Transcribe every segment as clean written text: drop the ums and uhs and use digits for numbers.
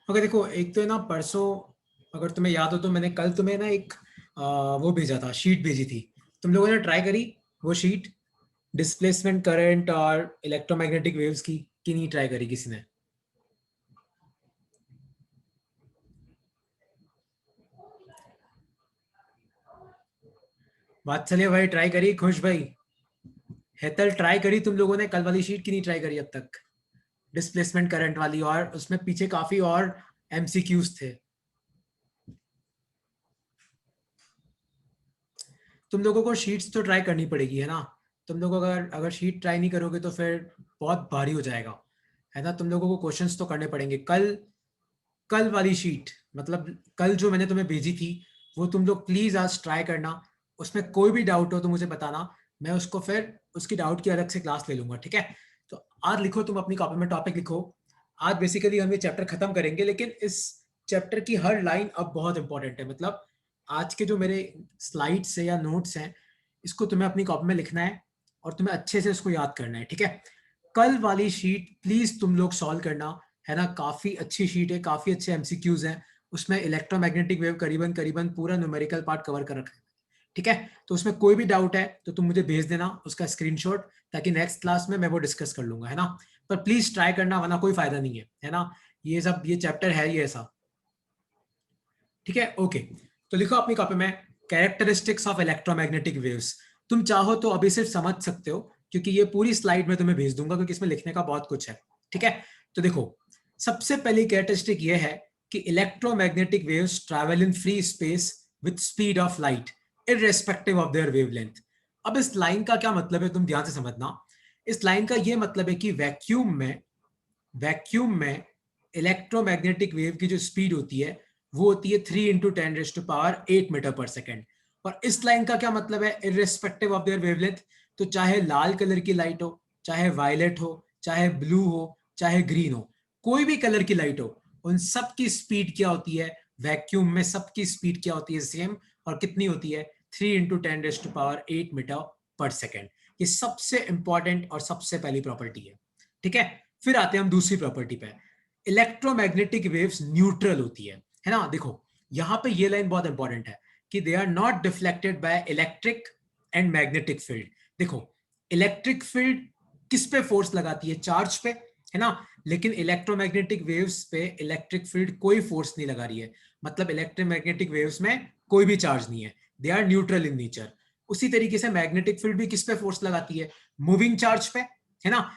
अगर देखो, एक तो है ना, परसों अगर तुम्हें याद हो तो मैंने कल तुम्हें ना एक वो भेजा था, शीट भेजी थी। तुम लोगों ने ट्राई करी वो शीट, डिस्प्लेसमेंट करंट और इलेक्ट्रोमैग्नेटिक वेव्स की, कि नहीं ट्राई करी किसी ने? बात चलिए भाई, ट्राई करी खुश भाई? हेतल, ट्राई करी तुम लोगों ने कल वाली शीट की नहीं ट्राई करी अब तक? डिस्प्लेसमेंट करंट वाली, और उसमें पीछे काफी और एमसीक्यूज थे। तुम लोगों को शीट्स तो ट्राई करनी पड़ेगी, है ना? तुम लोग अगर अगर शीट ट्राई नहीं करोगे तो फिर बहुत भारी हो जाएगा, है ना? तुम लोगों को क्वेश्चंस तो करने पड़ेंगे। कल कल वाली शीट, मतलब कल जो मैंने तुम्हें भेजी थी, वो तुम लोग प्लीज आज ट्राई करना। उसमें कोई भी डाउट हो तो मुझे बताना, मैं उसको फिर उसकी डाउट की अलग से क्लास ले लूंगा, ठीक है? तो आज लिखो, तुम अपनी कॉपी में टॉपिक लिखो। आज बेसिकली हम ये चैप्टर खत्म करेंगे, लेकिन इस चैप्टर की हर लाइन अब बहुत इंपॉर्टेंट है। मतलब आज के जो मेरे स्लाइड्स है या नोट्स हैं, इसको तुम्हें अपनी कॉपी में लिखना है और तुम्हें अच्छे से उसको याद करना है, ठीक है? कल वाली शीट प्लीज तुम लोग सॉल्व करना, है ना? काफी अच्छी शीट है, काफी अच्छे एमसीक्यूज हैं। उसमें इलेक्ट्रोमैग्नेटिक वेव करीबन करीबन पूरा न्यूमेरिकल पार्ट कवर कर रखा है, ठीक है? तो उसमें कोई भी डाउट है तो तुम मुझे भेज देना उसका स्क्रीनशॉट, ताकि नेक्स्ट क्लास में मैं वो डिस्कस कर लूंगा, है ना? पर प्लीज ट्राई करना, वरना कोई फायदा नहीं है ना? ये चैप्टर है ये ऐसा, ठीक है? ओके, तो लिखो अपनी कॉपी में, कैरेक्टरिस्टिक्स ऑफ इलेक्ट्रोमैग्नेटिक वेव्स। तुम चाहो तो अभी सिर्फ समझ सकते हो, क्योंकि ये पूरी स्लाइड में तुम्हें भेज दूंगा, क्योंकि इसमें लिखने का बहुत कुछ है, ठीक है? तो देखो, सबसे पहली कैरेक्टरिस्टिक ये है कि electromagnetic waves travel in free space with speed of light irrespective of their wavelength. अब इस लाइन का क्या मतलब है, तुम ध्यान से समझना। इस लाइन का ये मतलब है कि वैक्यूम में इलेक्ट्रोमैग्नेटिक वेव की जो स्पीड होती है, वो होती है 3 × 10⁸ मीटर पर सेकेंड। और इस लाइन का क्या मतलब है, इररेस्पेक्टिव ऑफ देयर वेवलेंथ। तो चाहे लाल कलर की लाइट हो, चाहे वायलेट हो, चाहे ब्लू हो, चाहे ग्रीन हो, कोई भी कलर की लाइट हो, उन सब की स्पीड क्या होती है? वैक्यूम में सबकी स्पीड क्या होती है? सेम। और कितनी होती है? 3 × 10⁸ मीटर पर सेकेंड। ये सबसे इंपॉर्टेंट और सबसे पहली प्रॉपर्टी है, ठीक है? फिर आते हैं हम दूसरी प्रॉपर्टी पे। इलेक्ट्रोमैग्नेटिक वेव्स न्यूट्रल होती है ना? देखो, यहां पे ये लाइन बहुत इंपॉर्टेंट है कि they are not deflected by electric and magnetic field. देखो, इलेक्ट्रिक फील्ड किस पे फोर्स लगाती है? चार्ज पे, है ना? लेकिन इलेक्ट्रोमैग्नेटिक वेव्स पे इलेक्ट्रिक फील्ड कोई फोर्स नहीं लगा रही है। मतलब इलेक्ट्रोमैग्नेटिक वेव्स में कोई भी चार्ज नहीं है, they are neutral in nature. उसी तरीके से मैग्नेटिक फील्ड भी किस पे फोर्स लगाती है? मूविंग चार्ज पे, है ना?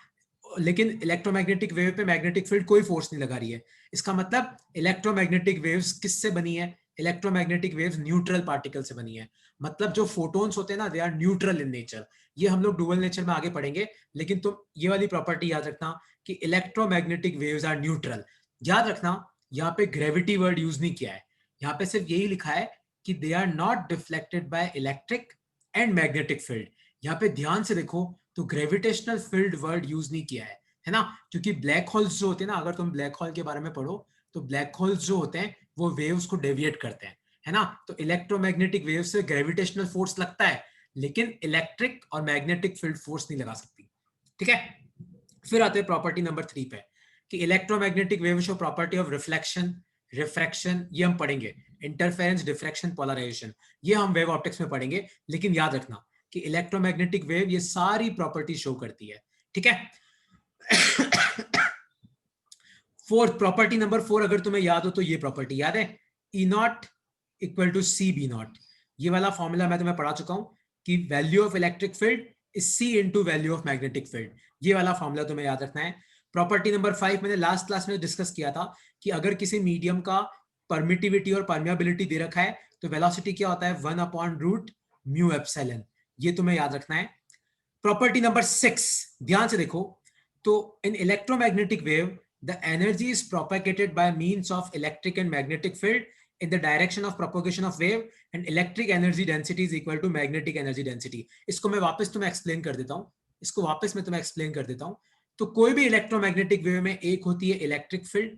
लेकिन इलेक्ट्रोमैग्नेटिक वेव पे मैग्नेटिक फील्ड कोई फोर्स नहीं लगा रही है। इसका मतलब इलेक्ट्रोमैग्नेटिक वेव्स किससे बनी है? इलेक्ट्रोमैग्नेटिक वेव्स न्यूट्रल पार्टिकल से बनी है। मतलब जो फोटोन्स होते हैं ना, they are neutral in nature. ये हम लोग डुअल नेचर में आगे पढ़ेंगे, लेकिन तुम ये वाली प्रॉपर्टी याद रखना कि इलेक्ट्रोमैग्नेटिक वेव्स आर न्यूट्रल। याद रखना, यहाँ पे ग्रेविटी वर्ड यूज नहीं किया है, यहाँ पे सिर्फ यही लिखा है कि they are not deflected by electric and magnetic field. यहाँ पे ध्यान से देखो, तो ग्रेविटेशनल फील्ड वर्ड यूज नहीं किया है ना? क्योंकि ब्लैक होल्स जो होते हैं ना, अगर तुम ब्लैक होल के बारे में पढ़ो, तो ब्लैक होल्स जो होते हैं वो वेव्स को डेविएट करते हैं, है ना? तो इलेक्ट्रोमैग्नेटिक वेव से ग्रेविटेशनल फोर्स लगता है, लेकिन इलेक्ट्रिक और मैग्नेटिक फील्ड फोर्स नहीं लगा सकती, ठीक है? फिर आते हैं प्रॉपर्टी नंबर 3 पे, कि electromagnetic wave show property of reflection, refraction. ये हम पढ़ेंगे, इंटरफेरेंस, डिफ्रैक्शन, पोलराइजेशन, ये हम वेव ऑप्टिक्स में पढ़ेंगे। लेकिन याद रखना कि इलेक्ट्रोमैग्नेटिक वेव ये सारी प्रॉपर्टी शो करती है, ठीक है? फोर्थ, प्रॉपर्टी नंबर 4, अगर तुम्हें याद हो तो ये प्रॉपर्टी याद है, E naught equal to C B naught. ये वाला फॉर्मूला मैं तुम्हें पढ़ा चुका हूं कि value of electric field is C into value of magnetic field. ये वाला फॉर्मूला तुम्हें याद रखना है। प्रॉपर्टी नंबर 5 मैंने लास्ट क्लास में डिस्कस किया था कि अगर किसी मीडियम का परमिटिविटी और परमियाबिलिटी दे रखा है, तो वेलोसिटी क्या होता है? 1/√μ∈. ये तुम्हें याद रखना है। प्रॉपर्टी नंबर 6, ध्यान से देखो, तो इन electromagnetic wave the energy is propagated by means of electric and magnetic field in the direction of propagation of wave, and electric energy density is equal to magnetic energy density. इसको मैं वापस तुम्हें explain कर देता हूं, इसको वापस मैं तुम्हें एक्सप्लेन कर देता हूं। तो कोई भी इलेक्ट्रोमैग्नेटिक वेव में एक होती है इलेक्ट्रिक फील्ड,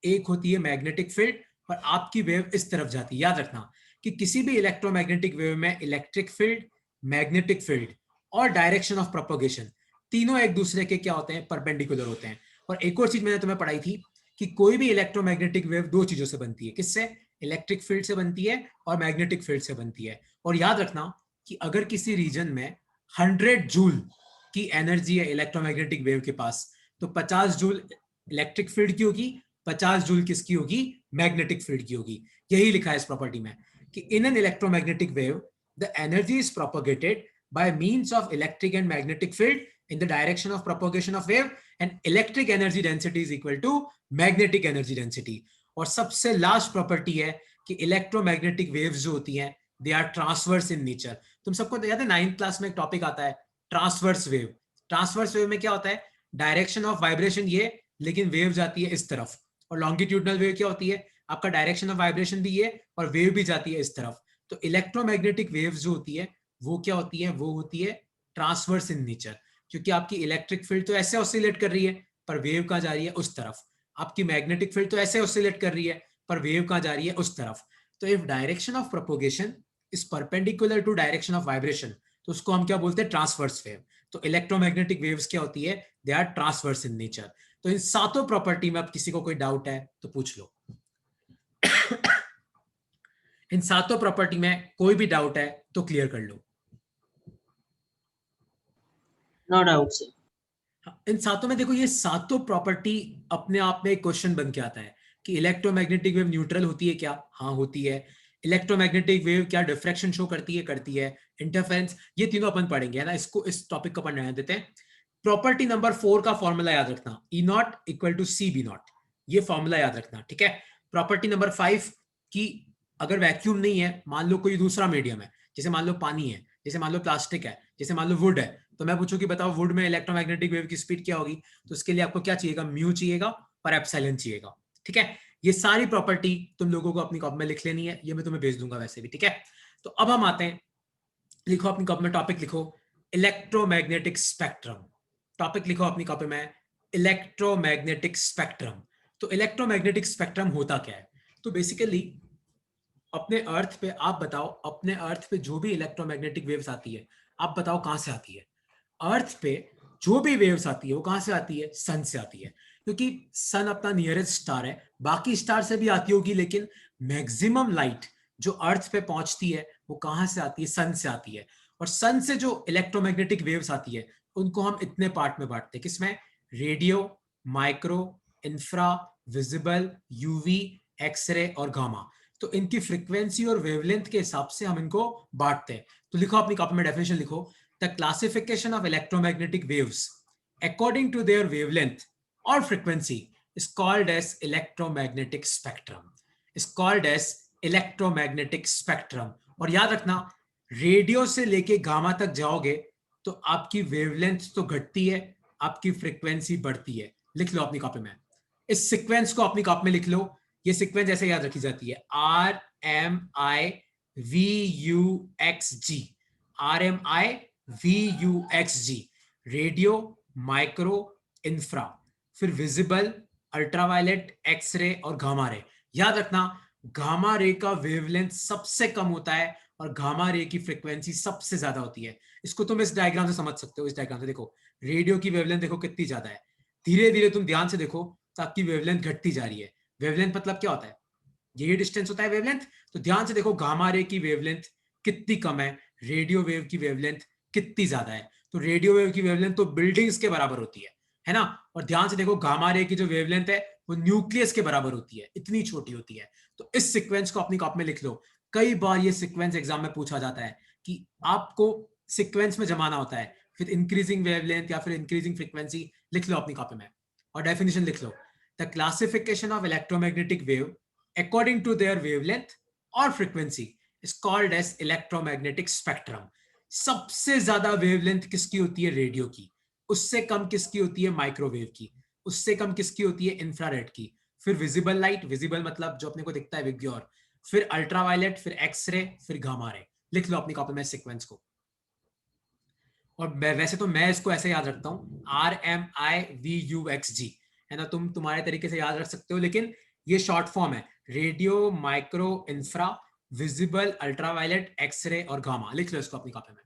एक होती है मैग्नेटिक फील्ड, और आपकी वेव इस तरफ जाती है। याद रखना कि किसी भी इलेक्ट्रोमैग्नेटिक वेव में इलेक्ट्रिक फील्ड, मैग्नेटिक फील्ड और डायरेक्शन ऑफ प्रोपगेशन, तीनों एक दूसरे के क्या होते हैं? परपेंडिकुलर होते हैं। और एक और चीज मैंने तुम्हें पढ़ाई थी कि कोई भी इलेक्ट्रोमैग्नेटिक वेव दो चीजों से बनती है, किससे? इलेक्ट्रिक फील्ड से बनती है और मैग्नेटिक फील्ड से बनती है। और याद रखना कि अगर किसी रीजन में 100 जूल की एनर्जी है इलेक्ट्रोमैग्नेटिक वेव के पास, तो 50 जूल इलेक्ट्रिक फील्ड की होगी, 50 जूल किसकी होगी? मैग्नेटिक फील्ड की होगी। यही लिखा है इस प्रॉपर्टी में कि in an electromagnetic wave the energy is propagated by means of electric and magnetic field in the direction of propagation of wave, and electric energy density is equal to magnetic energy density. और सबसे last property है कि electromagnetic waves जो होती हैं they are transverse in nature. तुम सबको याद है 9th क्लास में एक टॉपिक आता है ट्रांसवर्स वेव। ट्रांसवर्स वेव में क्या होता है? डायरेक्शन ऑफ वाइब्रेशन ये, लेकिन वेव जाती है इस तरफ। और लॉन्गिट्यूडनल वेव क्या होती है? आपका डायरेक्शन ऑफ वाइब्रेशन भी ये और वेव भी जाती है इस तरफ। तो इलेक्ट्रोमैग्नेटिक वेव्स जो होती है वो क्या होती है? वो होती है ट्रांसवर्स इन नेचर, क्योंकि आपकी इलेक्ट्रिक फील्ड तो ऐसे ऑसिलेट कर रही है पर वेव कहां जा रही है? उस तरफ। आपकी मैग्नेटिक फील्ड तो ऐसे ऑसिलेट कर रही है पर वेव कहां जा रही है? उस तरफ। तो if direction of propagation is perpendicular to direction of vibration, तो उसको हम क्या बोलते हैं? Transverse wave. तो इलेक्ट्रोमैग्नेटिक वेव्स क्या होती है? They are transverse in nature. तो इन सातों प्रॉपर्टी में अब किसी को कोई डाउट है तो पूछ लो। इन सातों प्रॉपर्टी में कोई भी डाउट है तो क्लियर कर लो। No doubt sir. इन सातों में देखो, ये सातों प्रॉपर्टी अपने आप में एक क्वेश्चन बन के आता है कि इलेक्ट्रोमैग्नेटिक वेव न्यूट्रल होती है क्या? हाँ होती है। इलेक्ट्रोमैग्नेटिक वेव क्या डिफ्रैक्शन शो करती है? करती है। इंटरफेरेंस, ये तीनों अपन पढ़ेंगे, है ना। इसको, इस टॉपिक को अपन रहने देते हैं। प्रॉपर्टी नंबर 4 का फॉर्मूला याद रखना, E naught equal to C B naught. ये फॉर्मूला याद रखना, ठीक है। प्रॉपर्टी नंबर 5 की, अगर वैक्यूम नहीं है, मान लो कोई दूसरा मीडियम है, जैसे मान लो पानी है, जैसे मान लो प्लास्टिक है, जैसे मान लो वुड है, तो मैं पूछूं कि बताओ वुड में इलेक्ट्रोमैग्नेटिक वेव की स्पीड क्या होगी? तो उसके लिए आपको क्या चाहिएगा? म्यू चाहिएगा और एप्सिलॉन चाहिएगा, ठीक है। ये सारी प्रॉपर्टी तुम लोगों को अपनी कॉपी में लिख लेनी है, ये मैं तुम्हें भेज दूंगा वैसे भी, ठीक है। तो अब हम आते हैं, लिखो अपनी कॉपी में, टॉपिक लिखो इलेक्ट्रोमैग्नेटिक स्पेक्ट्रम। टॉपिक लिखो अपनी कॉपी में इलेक्ट्रोमैग्नेटिक स्पेक्ट्रम। तो इलेक्ट्रोमैग्नेटिक स्पेक्ट्रम होता क्या है? तो बेसिकली अपने अर्थ पे, आप बताओ, अपने अर्थ पे जो भी इलेक्ट्रोमैग्नेटिक वेव्स आती है, आप बताओ कहां से आती है? अर्थ पे जो भी वेव्स आती है वो कहां से आती है? सन से आती है, क्योंकि सन अपना नियरेस्ट स्टार है। बाकी स्टार से भी आती होगी, लेकिन मैक्सिमम लाइट जो अर्थ पे पहुंचती है वो कहां से आती है? सन से आती है। और सन से जो इलेक्ट्रोमैग्नेटिक वेव्स आती है उनको हम इतने पार्ट में बांटते हैं, किसमें? Radio, micro, infra, visible, UV, X-ray और गामा। तो इनकी फ्रीक्वेंसी और वेवलेंथ के हिसाब से हम इनको बांटते हैं। तो लिखो अपनी कॉपी में डेफिनेशन लिखो, the classification of electromagnetic waves according to their wavelength or frequency is called as electromagnetic spectrum, is called as electromagnetic spectrum। और याद रखना, रेडियो से लेके गामा तक जाओगे तो आपकी वेवलेंथ तो घटती है, आपकी फ्रीक्वेंसी बढ़ती है। लिख लो अपनी कॉपी में, इस सीक्वेंस को अपनी कॉपी में लिख लो। ये सीक्वेंस ऐसे याद रखी जाती है, R M I V U X G, R M I V U X G. Radio, micro, infra, फिर विजिबल, अल्ट्रावायलेट, एक्सरे और गामा रे। याद रखना, गामा रे का वेवलेंथ सबसे कम होता है और गामा रे की फ्रीक्वेंसी सबसे ज्यादा होती है। इसको तुम इस डायग्राम से समझ सकते हो। इस डायग्राम से देखो, रेडियो की वेवलेंथ देखो कितनी ज्यादा है। धीरे धीरे तुम ध्यान से देखो तो आपकी वेवलेंथ घटती जा रही है। वेवलेंथ मतलब क्या होता है? यही डिस्टेंस होता है वेवलेंथ। तो ध्यान से देखो गामा रे की वेवलेंथ कितनी कम है, रेडियो वेव की वेवलेंथ कितनी ज्यादा है। तो रेडियो वेव की वेवलेंथ तो बिल्डिंग्स के बराबर होती है ना। और ध्यान से देखो गामा रे की जो वेवलेंथ है वो न्यूक्लियस के बराबर होती है, इतनी छोटी होती है। तो इस सीक्वेंस को अपनी कॉपी में लिख लो। कई बार ये सीक्वेंस एग्जाम में पूछा जाता है कि आपको सीक्वेंस में जमाना होता है, फिर इंक्रीजिंग वेवलेंथ या फिर इंक्रीजिंग फ्रीक्वेंसी। लिख लो अपनी कॉपी में और डेफिनेशन लिख लो, the classification of electromagnetic wave according to their wavelength or frequency is called as electromagnetic spectrum। सबसे ज्यादा वेवलेंथ किसकी होती है? रेडियो की। उससे कम किसकी होती है? माइक्रोवेव की। उससे कम किसकी होती है? इंफ्रारेड की। फिर विजिबल लाइट, विजिबल मतलब जो अपने को दिखता है विग्योर, फिर अल्ट्रावायलेट, फिर एक्सरे, फिर गामा रे। लिख लो अपनी कॉपी में सीक्वेंस को। और वैसे तो मैं इसको ऐसे याद रखता हूं, R M I V U X G, है ना। तुम तुम्हारे तरीके से याद रख सकते हो, लेकिन ये शॉर्ट फॉर्म है, radio, micro, infra, visible, ultraviolet, X-ray और गामा। लिख लो इसको अपनी कॉपी में।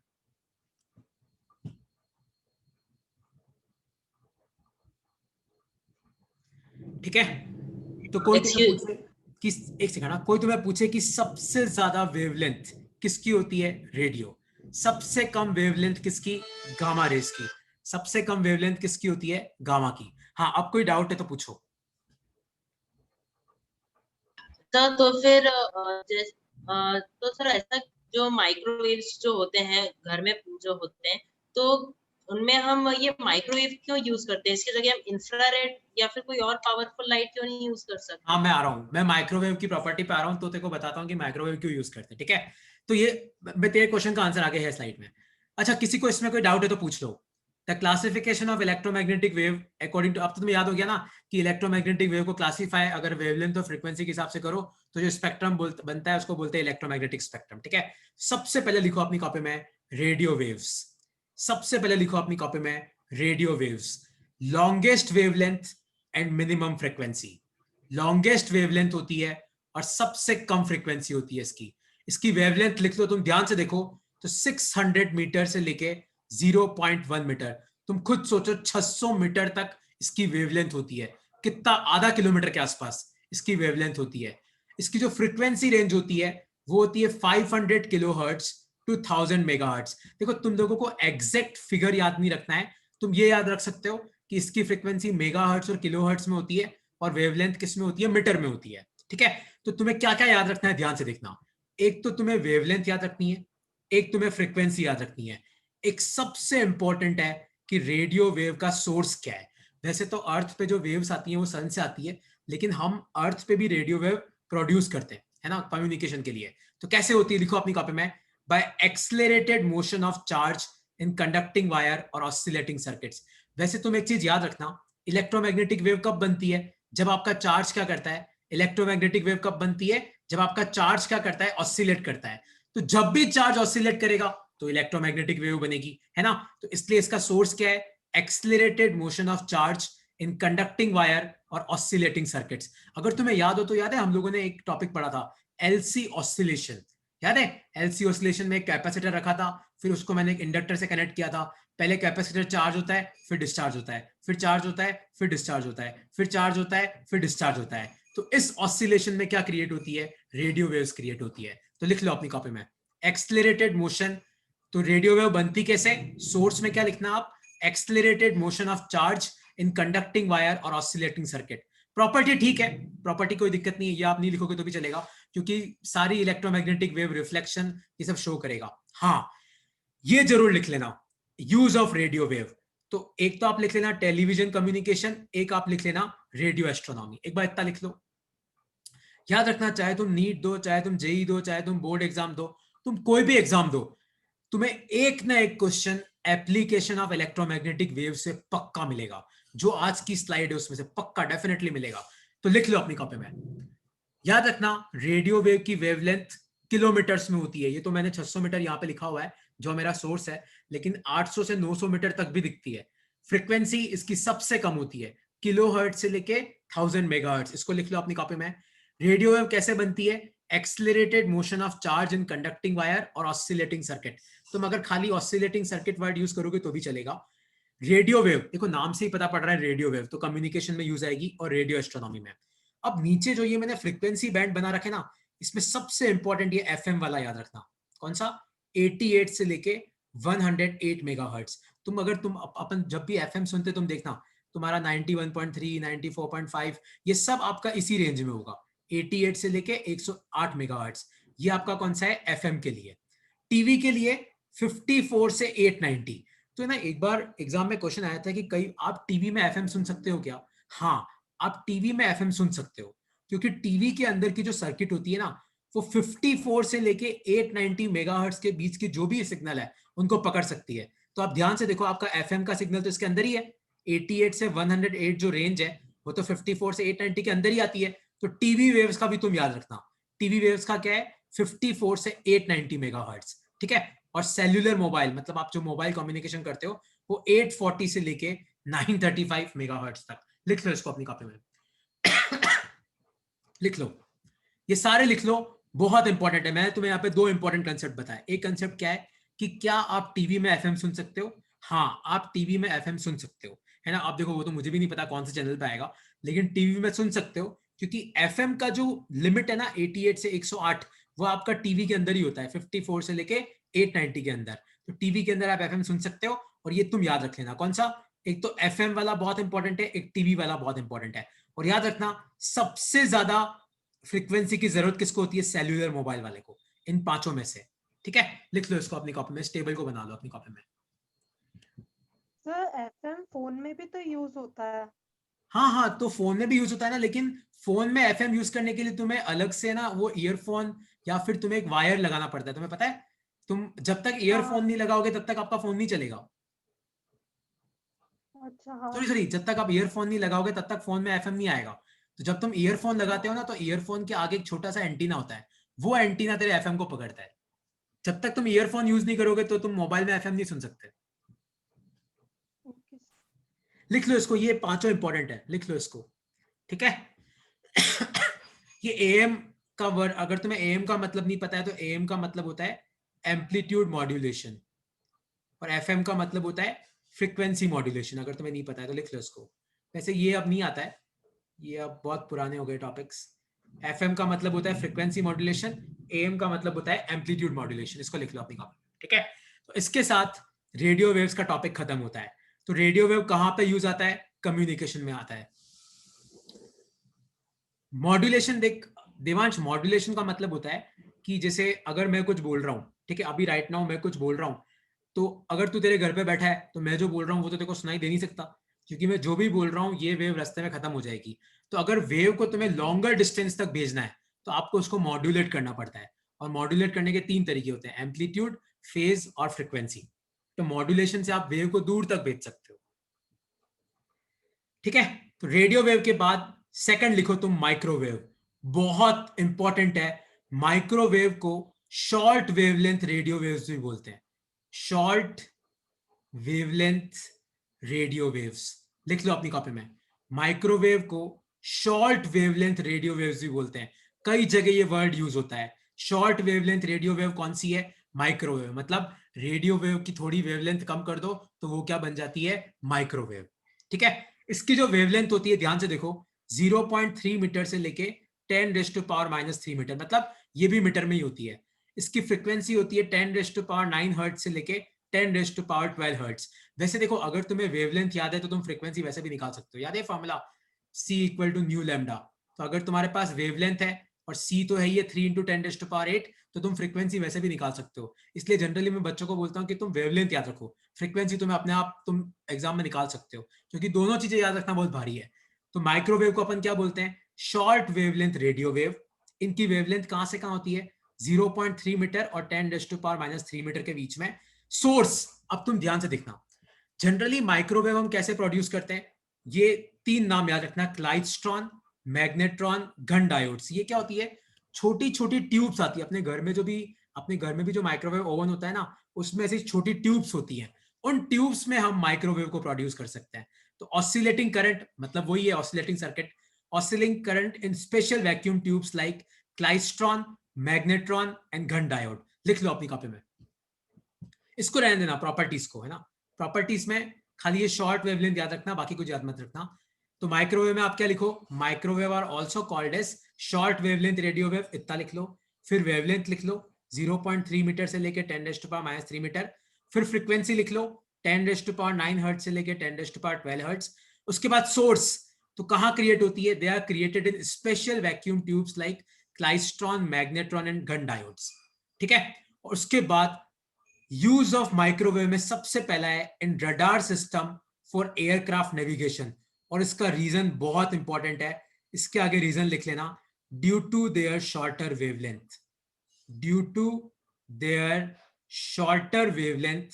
ठीक है, तो कोई तुम्हें Excuse, पूछे कि, एक सेकंड ना, कोई तुम्हें पूछे कि सबसे ज्यादा वेवलेंथ किसकी होती है, रेडियो। सबसे कम वेवलेंथ किसकी, गामा रेस की। सबसे कम वेवलेंथ किसकी होती है, गामा की। हाँ, अब कोई डाउट है तो पूछो। तो फिर तो सर ऐसा जो माइक्रोवेव्स जो होते हैं घर में जो होते हैं, तो उनमें हम ये माइक्रोवेव क्यों यूज करते हैं? इसकी जगह हम इंफ्रारेड या फिर कोई और पावरफुल लाइट क्यों नहीं यूज कर हाँ, सकते? मैं आ रहा हूँ, मैं माइक्रोवेव की प्रॉपर्टी पे आ रहा हूँ, तो तेरे को बताता हूँ कि माइक्रोवेव क्यों यूज करते हैं, ठीक है। तो ये, मैं तेरे क्वेश्चन का आंसर आगे है स्लाइड में। अच्छा, किसी को इसमें कोई डाउट है तो पूछ लो। The classification of electromagnetic wave according to, अब तो तुम्हें याद हो गया ना कि इलेक्ट्रोमैग्नेटिक वेव को क्लासीफाई अगर वेवलेंथ और फ्रीक्वेंसी के हिसाब से करो, तो जो स्पेक्ट्रम बनता है उसको बोलते हैं इलेक्ट्रोमैग्नेटिक स्पेक्ट्रम, ठीक है। सबसे पहले लिखो अपनी कॉपी में रेडियो वेव्स। सबसे पहले लिखो अपनी कॉपी में radio waves. Longest wavelength and minimum frequency. Longest wavelength होती है और सबसे कम फ्रीक्वेंसी होती है इसकी। इसकी वेवलेंथ लिख लो, तुम ध्यान से देखो तो 600 मीटर से लेके 0.1 मीटर, तुम खुद सोचो 600 मीटर तक इसकी वेवलेंथ होती है। कितना, आधा किलोमीटर के आसपास इसकी वेवलेंथ होती है। इसकी जो फ्रीक्वेंसी रेंज होती है वो होती है 500 kilo hertz to 1000 mega hertz. देखो, तुम लोगों को एग्जैक्ट फिगर याद नहीं रखना है, तुम ये याद रख सकते हो कि इसकी फ्रीक्वेंसी मेगा हर्ट्स और किलो हर्ट्स में होती है और वेवलेंथ किस में होती है, मीटर में होती है, ठीक है। तो तुम्हें क्या क्या याद रखना है, ध्यान से देखना। एक तो तुम्हें वेवलेंथ याद रखनी है, एक तुम्हें फ्रीक्वेंसी याद रखनी है, एक सबसे इंपॉर्टेंट है कि रेडियो वेव का सोर्स क्या है। वैसे तो अर्थ पे जो वेव्स आती हैं वो सन से आती है, लेकिन हम अर्थ पे भी रेडियो वेव प्रोड्यूस करते हैं, है ना, कम्युनिकेशन के लिए। तो कैसे होती है, लिखो अपनी कॉपी में, by accelerated motion of charge in conducting wire और ऑसिलेटिंग सर्किट्स। वैसे तुम एक चीज याद रखना, इलेक्ट्रोमैग्नेटिक वेव कब बनती है, जब आपका चार्ज क्या करता है। इलेक्ट्रोमैग्नेटिक वेव कब बनती है, जब आपका चार्ज क्या करता है, ऑसिलेट करता है। तो जब भी चार्ज ऑसिलेट करेगा तो इलेक्ट्रोमैग्नेटिक वेव बनेगी, है ना। तो इसलिए इसका सोर्स क्या है, accelerated motion of charge in conducting wire और ऑसिलेटिंग सर्किट्स। अगर तुम्हें याद हो तो याद है, हम लोगों ने एक टॉपिक पढ़ा था, एलसी ऑसिलेशन। याद है, एलसी ऑसिलेशन में एक कैपेसिटर रखा था, फिर उसको मैंने एक इंडक्टर से कनेक्ट किया था। पहले कैपेसिटर चार्ज होता है, फिर डिस्चार्ज होता है, फिर चार्ज होता है, फिर डिस्चार्ज होता है, फिर चार्ज होता है, फिर डिस्चार्ज होता है। तो इस ऑसिलेशन में क्या क्रिएट होती है, रेडियो वेव्स क्रिएट होती है। तो लिख लो अपनी कॉपी में एक्सलेरेटेड मोशन। तो रेडियो वेव बनती कैसे, सोर्स में क्या लिखना आप, accelerated motion of charge in conducting wire और ऑसिलेटिंग सर्किट। प्रॉपर्टी ठीक है, प्रॉपर्टी कोई दिक्कत नहीं है, ये आप नहीं लिखोगे तो भी चलेगा, क्योंकि सारी इलेक्ट्रोमैग्नेटिक वेव रिफ्लेक्शन ये सब शो करेगा। हाँ, ये जरूर लिख लेना, यूज ऑफ रेडियो वेव। तो एक तो आप लिख लेना टेलीविजन कम्युनिकेशन, एक आप लिख लेना रेडियो एस्ट्रोनॉमी। एक बार इतना लिख लो, याद रखना, चाहे तुम नीट दो, चाहे तुम जेई दो, चाहे तुम बोर्ड एग्जाम दो, तुम कोई भी एग्जाम दो, तुम्हें एक ना एक question application of electromagnetic wave से पक्का मिलेगा। जो आज की स्लाइड है उसमें से पक्का डेफिनेटली मिलेगा। तो लिख लो अपनी कॉपी में, याद रखना रेडियो वेव की वेवलेंथ किलोमीटर्स में होती है। ये तो मैंने 600 मीटर यहां पे लिखा हुआ है जो मेरा सोर्स है, लेकिन 800 से 900 मीटर तक भी दिखती है। फ्रीक्वेंसी इसकी सबसे कम होती है, किलो हर्ट से लेके 1000 मेगाहर्ट्ज। इसको लिख लो अपनी कॉपी में। रेडियो वेव कैसे बनती है, accelerated motion of charge in conducting wire और ऑसिलेटिंग सर्किट। तुम अगर खाली ऑसिलेटिंग सर्किट वर्ड यूज करोगे तो भी चलेगा। रेडियो वेव, देखो नाम से ही पता पड़ रहा है रेडियो वेव, तो कम्युनिकेशन में यूज आएगी और रेडियो एस्ट्रोनॉमी में। अब नीचे जो ये मैंने फ्रीक्वेंसी बैंड बना रखे ना, इसमें सबसे इंपॉर्टेंट ये एफएम वाला याद रखना। कौन सा, 88 से लेके 108 मेगाहर्ट्ज। तुम अगर तुम अपन जब भी एफएम सुनते तुम देखना, तुम्हारा 91.3 94.5 ये सब आपका इसी रेंज में होगा, 88 से लेके 108 मेगाहर्ट्ज। ये आपका कौन सा है, एफएम के लिए। टीवी के लिए 54 से 890। तो ना एक बार एग्जाम में क्वेश्चन आया था कि कई आप टीवी में एफएम सुन सकते हो क्या। हाँ, आप टीवी में एफएम सुन सकते हो, क्योंकि टीवी के अंदर की जो सर्किट होती है ना, वो 54 से लेके 890 मेगाहर्ट्ज के बीच की जो भी सिग्नल है उनको पकड़ सकती है। तो आप ध्यान से देखो, आपका एफएम का सिग्नल तो इसके अंदर ही है, 88 से 108 जो रेंज है वो तो 54 से 890 के अंदर ही आती है। तो टीवी वेव्स का भी तुम याद रखना, टीवी वेव्स का क्या है, 54 से 890 मेगाहर्ट्ज, ठीक है। और सेल्यूलर मोबाइल, मतलब आप जो मोबाइल कम्युनिकेशन करते हो, वो 840 से लेके 935 मेगाहर्ट्ज तक। लिख लो इसको अपनी कॉपी में लिख लो, ये सारे लिख लो, बहुत इंपॉर्टेंट है। मैंने तुम्हें यहाँ पे दो इंपॉर्टेंट कंसेप्ट बताए। एक कंसेप्ट क्या है कि क्या आप टीवी में एफएम सुन सकते हो। हाँ, आप टीवी में एफएम सुन सकते हो, है ना। आप देखो, वो तो मुझे भी नहीं पता कौन से चैनल पे आएगा, लेकिन टीवी में सुन सकते हो, क्योंकि एफएम का जो लिमिट है ना 88 से 108, वो आपका टीवी के अंदर ही होता है, 54 से लेके 890 के अंदर। तो टीवी के अंदर आप एफएम सुन सकते हो, और ये तुम याद रख लेना कौन सा, एक तो एफएम वाला बहुत इंपॉर्टेंट है, एक टीवी वाला बहुत इंपॉर्टेंट है। और याद रखना सबसे ज्यादा फ्रीक्वेंसी की जरूरत किसको होती है, सेल्यूलर मोबाइल वाले को, इन पांचों में से। ठीक है, लिख लो इसको अपनी कॉपी में, इस टेबल को बना लो अपनी कॉपी में। सर एफएम फोन में भी तो यूज होता है। हाँ हाँ, तो फोन में भी यूज होता है ना, लेकिन फोन में एफएम यूज करने के लिए तुम्हें अलग से ना वो ईयरफोन या फिर तुम्हें एक वायर लगाना पड़ता है, तुम्हें पता है। तुम जब तक ईयरफोन हाँ। नहीं लगाओगे तब तक आपका फोन नहीं चलेगा। अच्छा हाँ। सॉरी सॉरी, जब तक आप ईयरफोन नहीं लगाओगे तब तक फोन में एफएम नहीं आएगा। तो जब तुम ईयरफोन लगाते हो ना, तो ईयरफोन के आगे एक छोटा सा एंटीना होता है, वो एंटीना तेरे एफएम को पकड़ता है। जब तक तुम ईयरफोन यूज नहीं करोगे तो तुम मोबाइल में एफएम नहीं सुन सकते। ओके। लिख लो इसको, ये पांचों इंपॉर्टेंट है, लिख लो इसको। ठीक है। ये एएम का वर्ड, अगर तुम्हें एएम का मतलब नहीं पता है तो एएम का मतलब होता है एम्पलीट्यूड मॉड्यूलेशन, और एफएम का मतलब होता है फ्रीक्वेंसी मॉड्यूलेशन। अगर तुम्हें नहीं पता है तो लिख लो इसको। वैसे ये अब नहीं आता है, ये अब बहुत पुराने हो गए टॉपिक्स। एफएम का मतलब होता है फ्रीक्वेंसी मॉड्यूलेशन, एएम का मतलब होता है एम्पलीट्यूड मॉड्यूलेशन। इसको लिख लो अपनी कॉपी। ठीक है, तो इसके साथ रेडियो वेव्स का टॉपिक खत्म होता है। तो रेडियो वेव कहां पे यूज आता है, कम्युनिकेशन में आता है। मॉड्यूलेशन देख देवांश, मॉड्यूलेशन का मतलब होता है कि जैसे अगर मैं कुछ बोल रहा हूं, ठीक है, अभी राइट नाउ मैं कुछ बोल रहा हूं, तो अगर तू तेरे घर पे बैठा है तो मैं जो बोल रहा हूं वो तो तेरे को सुनाई दे नहीं सकता, क्योंकि मैं जो भी बोल रहा हूं ये वेव रास्ते में खत्म हो जाएगी। तो अगर वेव को तुम्हें लॉन्गर डिस्टेंस तक भेजना है तो आपको उसको मॉड्यूलेट करना पड़ता है। और मॉड्यूलेट करने के तीन तरीके होते हैं, एम्पलीट्यूड, फेज और फ्रिक्वेंसी। तो मॉड्यूलेशन से आप वेव को दूर तक भेज सकते हो। ठीक है, तो रेडियो वेव के बाद सेकंड लिखो तुम माइक्रोवेव, बहुत इंपॉर्टेंट है। माइक्रोवेव को शॉर्ट वेवलेंथ रेडियो वेव्स भी बोलते हैं, शॉर्ट वेवलेंथ रेडियो वेव्स। लिख लो अपनी कॉपी में, माइक्रोवेव को शॉर्ट वेवलेंथ रेडियो वेव्स भी बोलते हैं। कई जगह ये वर्ड यूज होता है। शॉर्ट वेवलेंथ रेडियो वेव कौन सी है, माइक्रोवेव। मतलब रेडियो वेव की थोड़ी वेवलेंथ कम कर दो तो वो क्या बन जाती है, माइक्रोवेव। ठीक है, इसकी जो वेवलेंथ होती है ध्यान से देखो, 0.3 मीटर से लेके 10⁻³ मीटर, मतलब ये भी मीटर में ही होती है। इसकी फ्रीक्वेंसी होती है 10⁻৯ हर्ट्ज से लेके 10⁻12 हर्ट्ज। वैसे देखो, अगर तुम्हें वेवलेंथ याद है तो तुम फ्रीक्वेंसी वैसे भी निकाल सकते हो, याद है formula, C equal to nu lambda. तो अगर तुम्हारे पास वेवलेंथ है और C तो है ये 3 × 10⁸, तो तुम फ्रीक्वेंसी वैसे भी निकाल सकते हो। इसलिए जनरली मैं बच्चों को बोलता हूँ कि तुम वेवलेंथ याद रखो, फ्रीक्वेंसी तुम्हें अपने आप तुम एग्जाम में निकाल सकते हो, क्योंकि दोनों चीजें याद रखना बहुत भारी है। तो माइक्रोवेव को अपन क्या बोलते हैं, शॉर्ट वेवलेंथ रेडियो वेव। इनकी वेवलेंथ कहां से कहां होती है, 0.3 मीटर और 10⁻³ मीटर के बीच में। सोर्स, अब तुम ध्यान से देखना, जनरली माइक्रोवेव हम कैसे प्रोड्यूस करते हैं, ये तीन नाम याद रखना, क्लाइस्ट्रॉन, मैग्नेट्रॉन, घन डायोड्स। ये क्या होती है, छोटी छोटी ट्यूब्स आती है अपने घर में, जो भी अपने घर में भी जो माइक्रोवेव ओवन होता है ना, उसमें ऐसी छोटी ट्यूब्स होती हैं। उन ट्यूब्स में हम माइक्रोवेव को प्रोड्यूस कर सकते हैं। तो ऑसिलेटिंग करंट मतलब वही है, oscillating circuit, oscillating current in special vacuum tubes like klystron, magnetron and Gunn diode. लिख लो अपनी कॉपी में, इसको रहने देना प्रॉपर्टीज को, है ना। प्रॉपर्टीज में खाली ये शॉर्ट वेवलेंथ याद रखना, बाकी कुछ याद मत रखना। तो माइक्रोवेव में आप क्या लिखो, microwave are also called as short wavelength radio wave, इतना लिख लो। फिर वेवलेंथ लिख लो 0.3 मीटर से लेके 10⁻³ मीटर। फिर फ्रीक्वेंसी लिख लो 10⁻9 हर्ट्ज से लेके 10⁻12 हर्ट्ज। उसके बाद सोर्स, तो कहां क्रिएट होती है, they are created in special vacuum tubes like klystron, magnetron and Gunn diodes. ठीक है, और उसके बाद यूज ऑफ माइक्रोवेव में सबसे पहला है in radar system for aircraft navigation. और इसका रीजन बहुत इंपॉर्टेंट है, इसके आगे रीजन लिख लेना, due to their shorter wavelength, due to their shorter wavelength,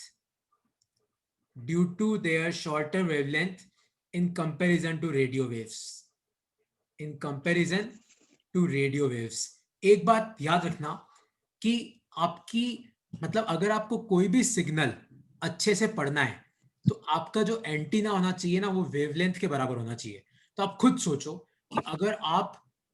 due to their shorter wavelength in comparison to radio waves, in comparison to radio waves. एक बात याद रखना कि आपकी मतलब अगर आपको कोई भी सिग्नल अच्छे से पढ़ना है तो आपका जो एंटीना होना चाहिए ना, वो वेवलेंथ के बराबर होना चाहिए। तो आप खुद सोचो कि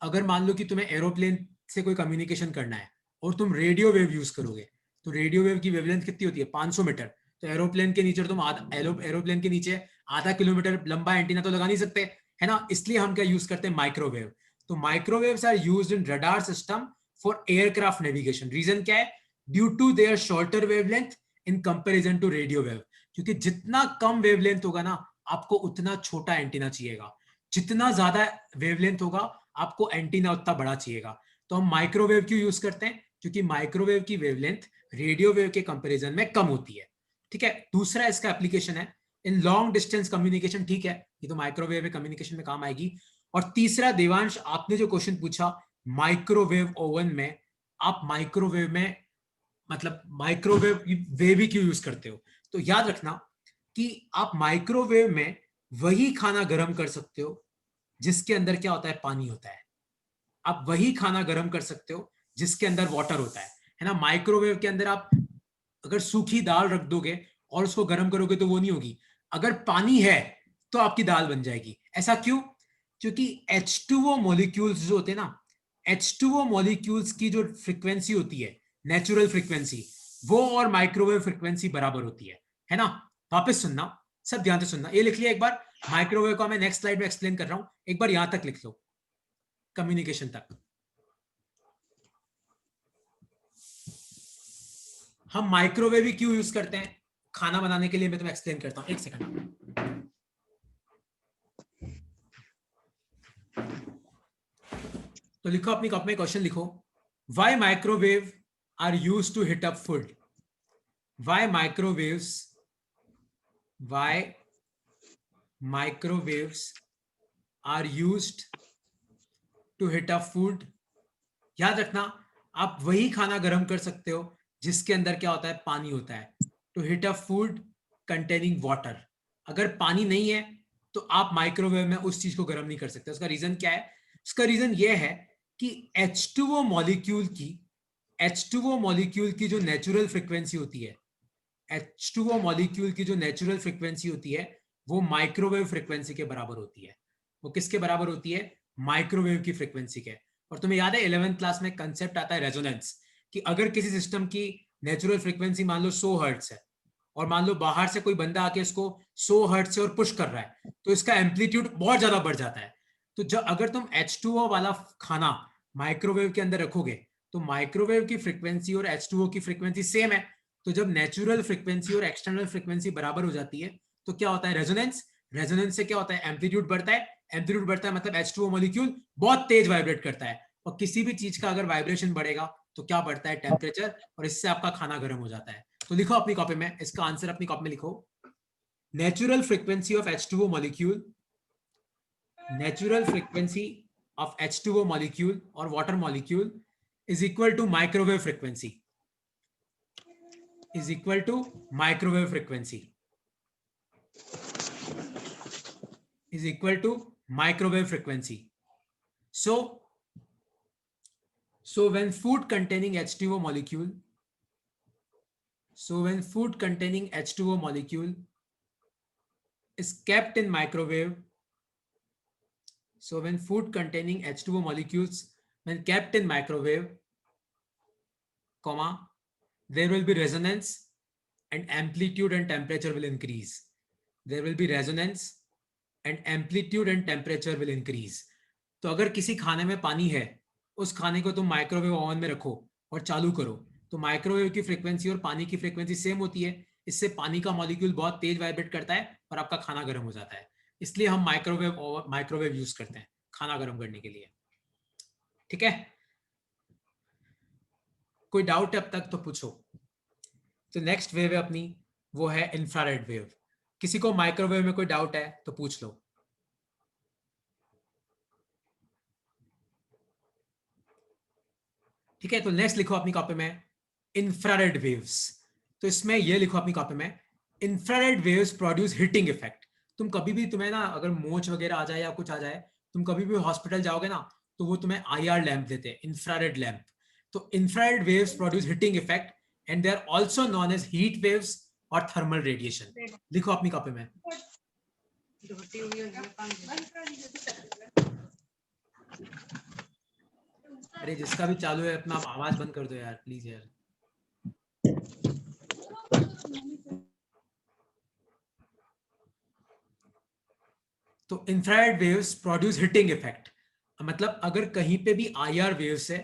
अगर मान लो कि तुम्हें एरोप्लेन से कोई कम्युनिकेशन करना है और तुम रेडियो वेव यूज करोगे, तो रेडियो वेव की वेवलेंथ कितनी होती है, 500 मीटर। तो एरोप्लेन के नीचे तुम एरोप्लेन के नीचे आधा किलोमीटर लंबा एंटीना तो लगा नहीं सकते, है ना। इसलिए हम क्या यूज करते हैं, माइक्रोवेव। तो microwaves are used in radar system for aircraft navigation. Reason क्या है? Due to their shorter wavelength in comparison to radio wave, क्योंकि जितना कम वेवलेंथ होगा ना आपको उतना छोटा एंटीना चाहिएगा, जितना ज्यादा वेवलेंथ होगा आपको एंटीना उतना बड़ा चाहिएगा। तो हम माइक्रोवेव क्यों यूज करते हैं? क्योंकि माइक्रोवेव की वेवलेंथ रेडियो वेव के कंपैरिजन में कम होती है। ठीक है, दूसरा इसका एप्लीकेशन है इन लॉन्ग डिस्टेंस कम्युनिकेशन। ठीक है, ये तो माइक्रोवेव कम्युनिकेशन में काम आएगी। और तीसरा देवांश, आपने जो क्वेश्चन पूछा माइक्रोवेव ओवन में, आप माइक्रोवेव में मतलब माइक्रोवेव वेव ही क्यों यूज करते हो? तो याद रखना कि आप माइक्रोवेव में वही खाना गर्म कर सकते हो जिसके अंदर क्या होता है? पानी होता है। आप वही खाना गर्म कर सकते हो जिसके अंदर वाटर होता है ना। माइक्रोवेव के अंदर आप अगर सूखी दाल रख दोगे और उसको गर्म करोगे तो वो नहीं होगी। अगर पानी है तो आपकी दाल बन जाएगी। ऐसा क्यों? क्योंकि H2O मॉलिक्यूल्स जो होते हैं ना, H2O मॉलिक्यूल्स की जो फ्रीक्वेंसी होती है, नेचुरल फ्रीक्वेंसी, वो और माइक्रोवेव फ्रीक्वेंसी बराबर होती है ना। वापस सुनना, सब ध्यान से सुनना। ये लिख लिया एक बार, माइक्रोवेव का मैं नेक्स्ट स्लाइड में एक्सप्लेन कर रहा हूं, एक बार यहां तक लिख लो, कम्युनिकेशन तक। हम माइक्रोवेव ही क्यों यूज करते हैं खाना बनाने के लिए? मैं तुम्हें एक्सप्लेन करता हूं, एक सेकंड। तो लिखो अपनी कॉपी में, क्वेश्चन लिखो, why microwave are used to heat up food. Why microwaves are used to heat up food. याद रखना, आप वही खाना गर्म कर सकते हो जिसके अंदर क्या होता है? पानी होता है। To heat up food containing water. अगर पानी नहीं है तो आप माइक्रोवेव में उस चीज को गर्म नहीं कर सकते। उसका रीजन क्या है? उसका रीजन यह है कि H2O मॉलिक्यूल की जो नेचुरल फ्रीक्वेंसी होती है, H2O मॉलिक्यूल की जो नेचुरल फ्रीक्वेंसी होती है वो माइक्रोवेव फ्रीक्वेंसी के बराबर होती है। वो किसके बराबर होती है? माइक्रोवेव की फ्रीक्वेंसी के। और तुम्हें याद है 11th क्लास में कंसेप्ट आता है रेजोनेंस, कि अगर किसी सिस्टम की नेचुरल फ्रीक्वेंसी मान लो 100 हर्ट्ज है और मान लो बाहर से कोई बंदा आके इसको 100 हर्ट्ज से और पुश कर रहा है तो इसका एम्पलीट्यूड बहुत ज्यादा बढ़ जाता है। तो जब अगर तुम H2O वाला खाना माइक्रोवेव के अंदर रखोगे तो माइक्रोवेव की फ्रीक्वेंसी और H2O की फ्रीक्वेंसी सेम है। तो जब नेचुरल फ्रीक्वेंसी और एक्सटर्नल फ्रीक्वेंसी बराबर हो जाती है तो क्या होता है? रेजोनेंस। रेजोनेंस से क्या होता है? एम्पलीट्यूड बढ़ता है। एम्पलीट्यूड बढ़ता है मतलब H2O मॉलिक्यूल बहुत तेज वाइब्रेट करता है। और किसी भी चीज का अगर वाइब्रेशन बढ़ेगा तो क्या बढ़ता है? टेम्परेचर, और इससे आपका खाना गर्म हो जाता है। तो लिखो अपनी कॉपी में, इसका आंसर अपनी कॉपी में लिखो, natural frequency of H2O molecule, natural frequency of H2O molecule और water molecule is equal to microwave frequency, is equal to microwave frequency, is equal to microwave frequency. So when food containing H2O molecule, is kept in microwave, so when food containing H2O molecules when kept in microwave, comma, there will be resonance and amplitude and temperature will increase. There will be resonance and amplitude and temperature will increase. तो अगर किसी खाने में पानी है, उस खाने को तुम माइक्रोवेव ओवन में रखो और चालू करो तो माइक्रोवेव की फ्रीक्वेंसी और पानी की फ्रीक्वेंसी सेम होती है। इससे पानी का मॉलिक्यूल बहुत तेज वाइब्रेट करता है और आपका खाना गर्म हो जाता है। इसलिए हम माइक्रोवेव यूज करते हैं खाना गर्म करने के लिए। ठीक है, कोई डाउट है अब तक तो पूछो। तो नेक्स्ट वेव है अपनी, वो है इंफ्रारेड वेव। किसी को माइक्रोवेव में कोई डाउट है तो पूछ लो। ठीक है, तो नेक्स्ट लिखो अपनी कॉपी में इंफ्रारेड वेव्स। तो इसमें ये लिखो अपनी कॉपी में, infrared waves produce heating effect. तुम कभी भी, तुम्हें ना अगर मोच वगैरह आ जाए या कुछ आ जाए, तुम कभी भी हॉस्पिटल जाओगे ना तो वो तुम्हें IR लैंप देते हैं, इंफ्रारेड लैंप। तो infrared waves produce heating effect and they are also known as heat waves और थर्मल रेडिएशन। लिखो अपनी कॉपी में। अरे जिसका भी चालू है अपना आवाज बंद कर दो यार, प्लीज यार। तो infrared waves produce heating effect. मतलब अगर कहीं पे भी IR वेव्स है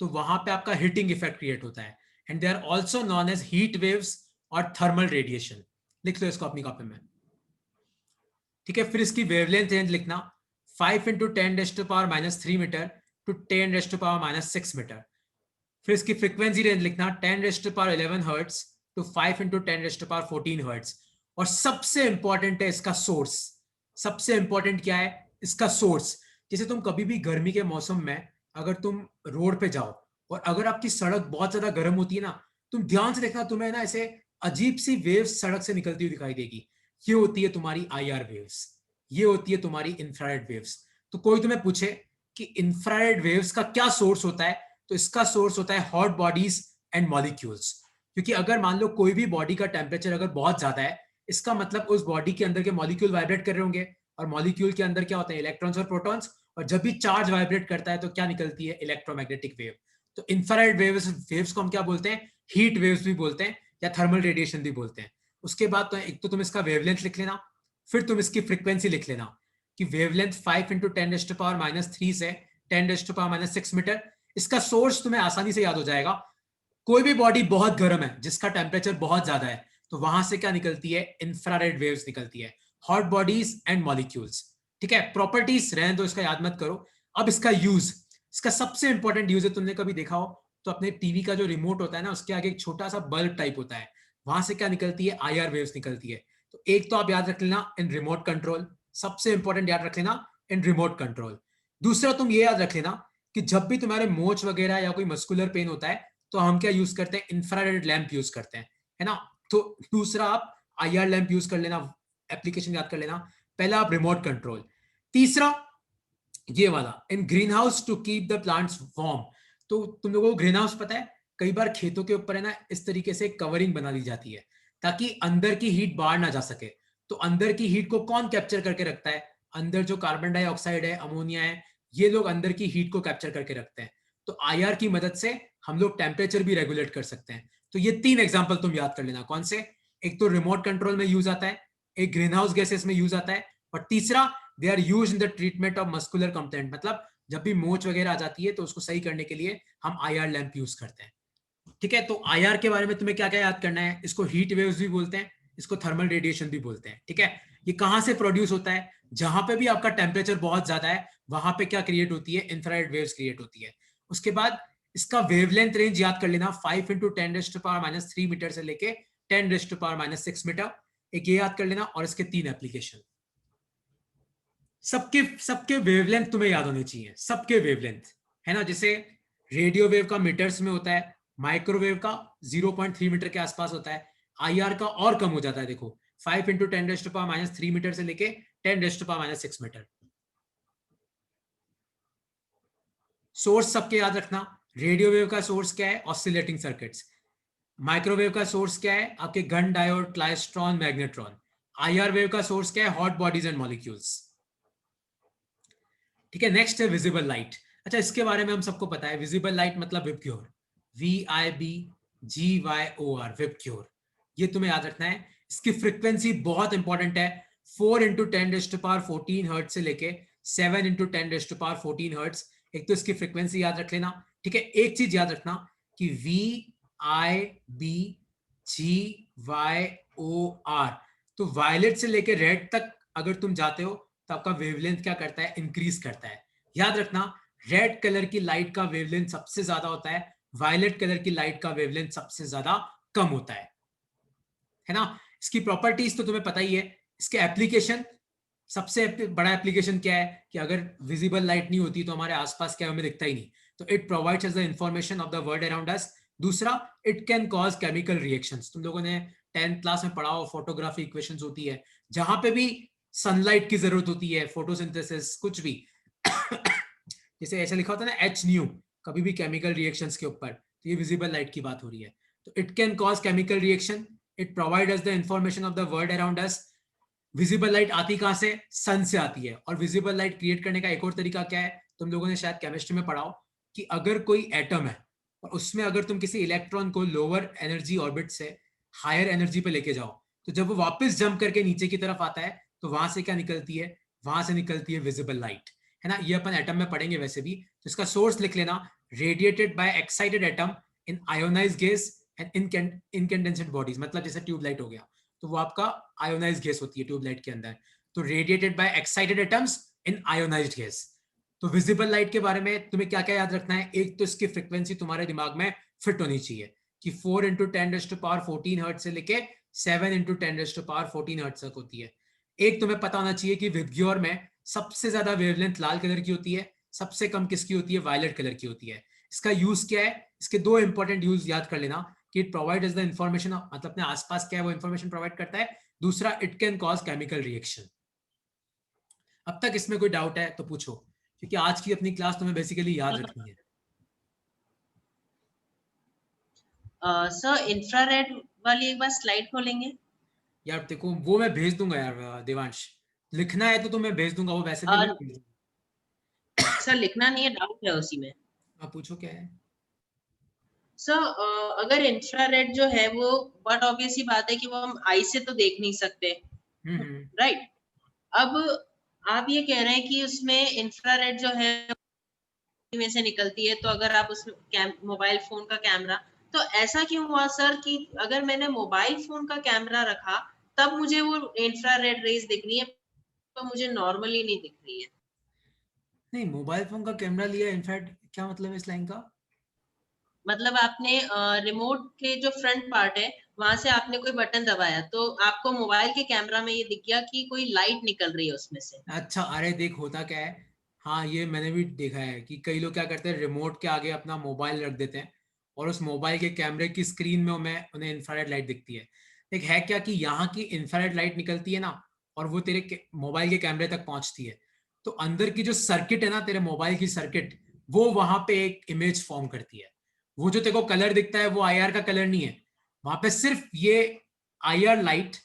तो वहां पे आपका हीटिंग इफेक्ट क्रिएट होता है, and they are also known as heat waves और थर्मल रेडिएशन। लिख लो इसको अपनी कॉपी में, ठीक है। फिर इसकी वेवलेंथ रेंज लिखना 5 इंटू 10⁻³ मीटर टू 10⁻⁻6 मीटर। फिर इसकी फ्रीक्वेंसी रेंज लिखना 10⁻11 हर्ट्ज टू 5 इंटू 10⁻14 हर्ट्ज। और सबसे इंपॉर्टेंट है इसका सोर्स। सबसे इंपॉर्टेंट क्या है? इसका सोर्स। जैसे तुम कभी भी गर्मी के मौसम में अगर तुम रोड पे जाओ और अगर आपकी सड़क बहुत ज्यादा गर्म होती है ना, तुम ध्यान से देखना, तुम्हें ना ऐसे अजीब सी वेव्स सड़क से निकलती हुई दिखाई देगी। ये होती है तुम्हारी IR वेव्स, ये होती है तुम्हारी इंफ्रारेड वेव्स। तो कोई तुम्हें पूछे कि इंफ्रारेड वेव्स का क्या सोर्स होता है, तो इसका सोर्स होता है हॉट बॉडीज एंड मॉलिक्यूल्स। क्योंकि अगर मान लो कोई भी बॉडी का टेम्परेचर अगर बहुत ज्यादा है, इसका मतलब उस बॉडी के अंदर के मॉलिक्यूल वाइब्रेट कर रहे होंगे, और मॉलिक्यूल के अंदर क्या होते हैं? इलेक्ट्रॉन्स और प्रोटॉन्स। और जब भी चार्ज वाइब्रेट करता है तो क्या निकलती है? Electromagnetic wave. तो इंफ्रारेड वेव्स को हम क्या बोलते हैं? हीट वेव्स भी बोलते हैं या थर्मल रेडिएशन भी बोलते हैं। उसके बाद तो एक तो तुम इसका वेवलेंथ लिख लेना, फिर तुम इसकी फ्रीक्वेंसी लिख लेना कि वेवलेंथ 5 इंटू 10⁻³ से 10⁻6 मीटर। इसका सोर्स तुम्हें आसानी से याद हो जाएगा। कोई भी बॉडी बहुत गर्म है जिसका टेम्परेचर बहुत ज्यादा है, तो वहां से क्या निकलती है? इंफ्रारेड वेव्स निकलती है, हॉट बॉडीज एंड मॉलिक्यूल्स। ठीक है, प्रॉपर्टीज रहने दो, इसका याद मत करो। अब इसका यूज, इसका सबसे इंपॉर्टेंट यूज है, तुमने कभी देखा हो तो अपने टीवी का जो रिमोट होता है ना, उसके आगे एक छोटा सा बल्ब टाइप होता है, वहां से क्या निकलती है? IR वेव्स निकलती है। तो एक तो आप याद रख लेना इन रिमोट कंट्रोल, सबसे इंपॉर्टेंट याद रख लेना इन रिमोट कंट्रोल। दूसरा तुम ये याद रख लेना कि जब भी तुम्हारे मोच वगैरह या कोई मस्कुलर पेन होता है तो हम क्या यूज करते हैं? इंफ्रारेड लैंप यूज करते हैं, है ना। तो दूसरा आप IR लैंप यूज कर लेना, एप्लीकेशन याद कर लेना। पहला आप रिमोट कंट्रोल। तीसरा ये वाला in green house to keep the plants warm. तो तुम लोगों को ग्रीन हाउस पता है, कई बार खेतों के ऊपर है ना इस तरीके से कवरिंग बना दी जाती है ताकि अंदर की हीट बाहर ना जा सके। तो अंदर की हीट को कौन कैप्चर करके रखता है? अंदर जो कार्बन डाइऑक्साइड है, अमोनिया है, ये लोग अंदर की हीट को कैप्चर करके रखते हैं। तो IR की मदद से हम लोग टेम्परेचर भी रेगुलेट कर सकते हैं। तो ये 3 एग्जाम्पल तुम याद कर लेना। कौन से? एक तो रिमोट कंट्रोल में यूज आता है, एक ग्रीन हाउस गैसेस में यूज आता है, और तीसरा they are use in the treatment of muscular complaint. मतलब जब भी मोच वगैरह आ जाती है तो उसको सही करने के लिए हम IR लैंप यूज करते हैं। ठीक है, तो IR के बारे में तुम्हें क्या क्या याद करना है? इसको हीट वेव्स भी बोलते हैं, इसको थर्मल रेडिएशन भी बोलते हैं। ठीक है, ये कहां से प्रोड्यूस होता है? जहां पे भी आपका टेम्परेचर बहुत ज्यादा है वहां पे क्या क्रिएट होती है? इंफ्रारेड वेव्स क्रिएट होती है। उसके बाद इसका वेवलेंथ रेंज याद कर लेना 5 इंटू 10⁻³ मीटर से लेके 10⁻6 मीटर। एक ये याद कर लेना, और इसके 3 एप्लीकेशन। सबके सबके वेवलेंथ तुम्हें याद होने चाहिए, सबके वेवलेंथ, है ना। जैसे रेडियो वेव का मीटर्स में होता है, माइक्रोवेव का 0.3 मीटर के आसपास होता है, IR का और कम हो जाता है। देखो 5 इंटू 10⁻³ मीटर से लेके 10⁻6 मीटर। सोर्स सबके याद रखना। रेडियो वेव का सोर्स क्या है? Oscillating circuits. माइक्रोवेव का सोर्स क्या है? आपके Gunn diode, klystron, magnetron. IR wave का सोर्स क्या है? Hot bodies and molecules. ठीक है, नेक्स्ट है विजिबल लाइट। अच्छा, इसके बारे में हम सबको पता है, विजिबल लाइट मतलब विबग्योर, VIBGYOR, विबग्योर। ये तुम्हें याद रखना है। इसकी फ्रीक्वेंसी बहुत इंपॉर्टेंट है, 4 इंटू 10⁻14 हर्ट्ज से लेके 7 इंटू 10⁻14 हर्ट्ज। एक तो इसकी फ्रीक्वेंसी याद रख लेना। ठीक है, एक चीज याद रखना कि VIBGYOR, तो वायलेट से लेके रेड तक अगर तुम जाते हो तो आपका वेवलेंथ क्या करता है? इंक्रीज करता है। याद रखना, रेड कलर की लाइट का वेवलेंथ सबसे ज्यादा होता है, वायलेट कलर की लाइट का वेवलेंथ सबसे ज्यादा कम होता है ना। इसकी प्रॉपर्टीज तो तुम्हें पता ही है। इसके एप्लीकेशन, सबसे बड़ा एप्लीकेशन क्या है कि अगर विजिबल लाइट नहीं होती तो हमारे आसपास क्या हमें दिखता ही नहीं। तो it provides us the information of the world around us. दूसरा, it can cause chemical reactions. तुम लोगों ने 10th क्लास में पढ़ा हो, फोटोग्राफी इक्वेशंस होती है, जहां पे भी सनलाइट की जरूरत होती है, फोटोसिंथेसिस, कुछ भी जैसे ऐसा लिखा होता है ना H न्यू, कभी भी केमिकल रिएक्शंस के ऊपर, तो ये विजिबल लाइट की बात हो रही है। तो it can cause chemical reaction, it provide us the information of the world around us. Visible light आती कहां से? सन से आती है। और विजिबल लाइट क्रिएट करने का एक और तरीका क्या है? तुम लोगों ने शायद केमिस्ट्री में पढ़ा हो कि अगर कोई एटम है और उसमें अगर तुम किसी इलेक्ट्रॉन को लोअर एनर्जी ऑर्बिट से हायर एनर्जी पे लेके जाओ, तो जब वो वापस जंप करके नीचे की तरफ आता है तो वहां से क्या निकलती है? वहां से निकलती है विजिबल लाइट, है ना, ये अपन एटम में पढ़ेंगे वैसे भी, तो इसका सोर्स लिख लेना, radiated by excited atom in ionized gas and incandescent bodies, मतलब जैसे ट्यूबलाइट हो गया तो वो आपका आयोनाइज्ड गैस होती है ट्यूबलाइट के अंदर, तो radiated by excited atoms in ionized gas. तो विजिबल लाइट के बारे में तुम्हें क्या क्या याद रखना है, एक तो इसकी फ्रीक्वेंसी तुम्हारे दिमाग में फिट होनी चाहिए कि 4 × 10⁻14 हर्ट्ज से लेके 7 × 10⁻14 हर्ट्ज तक होती है। एक तुम्हें पता होना चाहिए कि विबग्योर में सबसे ज्यादा वेवलेंथ लाल कलर की होती है, सबसे कम किसकी होती है, वायलेट कलर की होती है। इसका यूज क्या है, इसके दो इंपॉर्टेंट यूज याद कर लेना कि इट प्रोवाइड्स द इंफॉर्मेशन, मतलब अपने आसपास क्या है वो इंफॉर्मेशन प्रोवाइड करता है, दूसरा it can cause chemical reaction. अब तक इसमें कोई डाउट है तो पूछो, क्योंकि आज की अपनी क्लास तुम्हें बेसिकली याद रखनी है। सर इंफ्रारेड वाली एक बार स्लाइड खोलेंगे? यार देखो वो मैं भेज दूंगा यार देवांश, लिखना है तो तुम्हें भेज दूंगा, वो वैसे भी मैं भेज दूंगा। सर लिखना नहीं है, डाउट है उसी में। आप पूछो क्या है। सर अगर इंफ्रारेड जो है वो, बट ऑब्वियस ही बात है कि वो हम आई से तो देख नहीं सकते, हम्म। राइट? अब आप ये कह रहे हैं कि उसमें इंफ्रारेड जो है में से निकलती है, तो अगर आप उसमें मोबाइल फोन का कैमरा, तो ऐसा क्यों हुआ सर कि अगर मैंने मोबाइल फोन का कैमरा रखा तब मुझे वो इंफ्रारेड रेज दिख रही है, तो मुझे नॉर्मली नहीं दिख रही है? नहीं, मोबाइल फोन का कैमरा लिया इनफैक्ट, क्या मतलब है इस लाइन का? मतलब आपने रिमोट के जो फ्रंट पार्ट है वहां से आपने कोई बटन दबाया तो आपको मोबाइल के कैमरा में ये दिख गया कि कोई लाइट निकल रही है उसमें से। अच्छा, अरे देख होता क्या है, हाँ ये मैंने भी देखा है कि कई लोग क्या करते हैं, रिमोट के आगे अपना मोबाइल रख देते हैं और उस मोबाइल के कैमरे की स्क्रीन में उन्हें इंफ्रारेड लाइट दिखती है। देख है क्या कि यहाँ की इंफ्रारेड लाइट निकलती है ना, और वो तेरे मोबाइल के कैमरे तक पहुंचती है, तो अंदर की जो सर्किट है ना तेरे मोबाइल की सर्किट, वो वहां पे एक इमेज फॉर्म करती है। वो जो तेरे को कलर दिखता है वो आईआर का कलर नहीं है, वहां पे सिर्फ ये आईआर लाइट,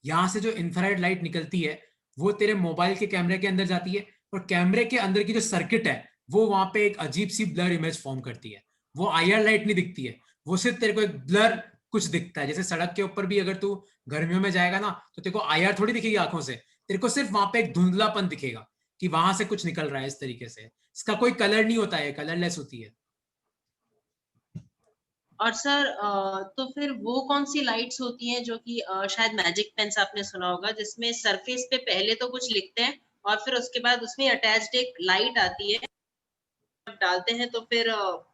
यहाँ से जो इंफ्रारेड लाइट निकलती है वो तेरे मोबाइल के कैमरे के अंदर जाती है, और कैमरे के अंदर की जो सर्किट है वो वहां पे एक अजीब सी ब्लर इमेज फॉर्म करती है। वो आईआर लाइट नहीं दिखती है, वो सिर्फ तेरे को एक ब्लर कुछ दिखता है। जैसे सड़क के ऊपर भी अगर तू गर्मियों में जाएगा ना तो तेरे को आईआर थोड़ी दिखेगी आंखों से, तेरे को सिर्फ वहां पे एक धुंधलापन दिखेगा कि वहां से कुछ निकल रहा है इस तरीके से। इसका कोई कलर नहीं होता है, कलरलेस होती है। और सर तो फिर वो कौन सी लाइट्स होती हैं जो कि शायद मैजिक पेन्स आपने सुना होगा, जिसमें सरफेस पे पहले तो कुछ लिखते हैं और फिर उसके बाद उसमें अटैच्ड एक लाइट आती है, जब डालते हैं तो फिर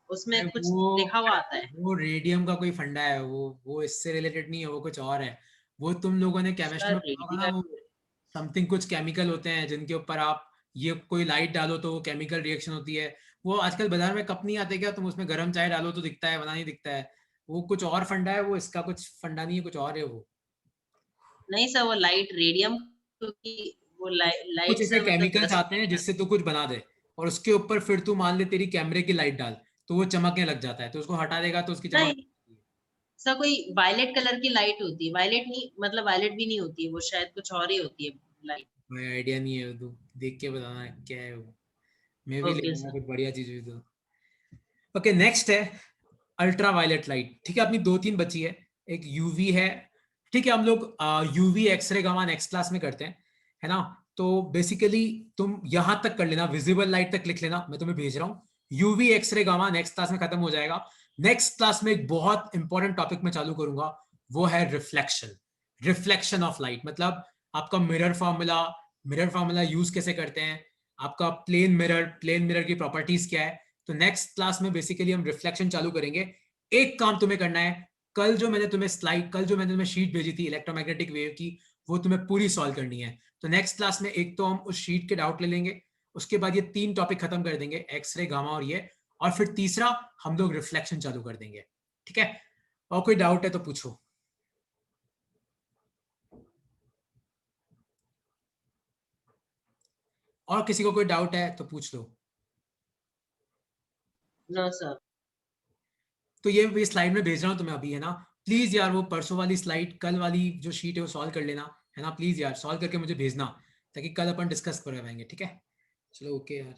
उसमें कुछ वो लिखा हुआ आता है? वो रेडियम का कोई फंडा है, वो इससे रिलेटेड नहीं है, वो कुछ और है। वो तुम लोगों ने केमिस्ट्री सर में पढ़ा होगा ना, रेडियम? वो समथिंग कुछ केमिकल होते हैं जिनके ऊपर आप ये कोई लाइट डालो तो वो केमिकल रिएक्शन होती है। वो आजकल बाजार में कप नहीं आते क्या, तुम उसमें गर्म चाय डालो तो दिखता है, वरना नहीं दिखता है। वो कुछ और फंडा है, वो इसका कुछ फंडा नहीं है, कुछ और है वो। नहीं सर, वो लाइट रेडियम, क्योंकि वो कुछ लाइट ऐसे सर मतलब केमिकल्स डस्ट आते हैं जिससे तू कुछ बना दे, और उसके ऊपर फिर तू मान ले तेरी कैमरे की लाइट डाल तो वो चमकने लग जाता है, तो उसको हटा देगा तो उसकी चमक। नहीं सर, कोई वायलेट कलर की लाइट होती है, वायलेट नहीं, मतलब वायलेट भी नहीं होती है वो, शायद कुछ और ही होती है लाइट। कोई आइडिया नहीं है, तू देख के बताना क्या है वो, मैं भी ले ओके लूंगा सर। कुछ बढ़िया चीज हुई तो। ओके, नेक्स्ट है अल्ट्रा वायलेट लाइट। ठीक है, अपनी दो तीन बची है, एक यूवी है। ठीक है, हम लोग UV X-ray gamma next class में करते हैं, है ना। तो बेसिकली तुम यहां तक कर लेना, विजिबल लाइट तक लिख लेना, मैं तुम्हें भेज रहा हूँ। UV X-ray gamma next class में खत्म हो जाएगा। नेक्स्ट क्लास में एक बहुत इंपॉर्टेंट टॉपिक में चालू करूंगा, वो है रिफ्लेक्शन। रिफ्लेक्शन ऑफ लाइट, मतलब आपका मिरर फार्मूला यूज कैसे करते हैं, आपका प्लेन मिरर की प्रॉपर्टीज क्या है। तो नेक्स्ट क्लास में बेसिकली हम रिफ्लेक्शन चालू करेंगे। एक काम तुम्हें करना है, कल जो मैंने तुम्हें शीट भेजी थी इलेक्ट्रोमैग्नेटिक वेव की, वो तुम्हें पूरी सॉल्व करनी है। तो नेक्स्ट क्लास में एक तो हम उस शीट के डाउट ले लेंगे, उसके बाद ये तीन टॉपिक खत्म कर देंगे, एक्सरे गामा और ये, और फिर तीसरा हम लोग रिफ्लेक्शन चालू कर देंगे। ठीक है, और कोई डाउट है तो पूछो। और किसी को कोई डाउट है तो पूछ लो। No sir. तो ये स्लाइड में भेज रहा हूँ तुम्हें अभी, है ना। प्लीज यार वो परसों वाली स्लाइड, कल वाली जो शीट है वो सॉल्व कर लेना, है ना। प्लीज यार सॉल्व करके मुझे भेजना, ताकि कल अपन डिस्कस कर पाएंगे। ठीक है, चलो ओके यार।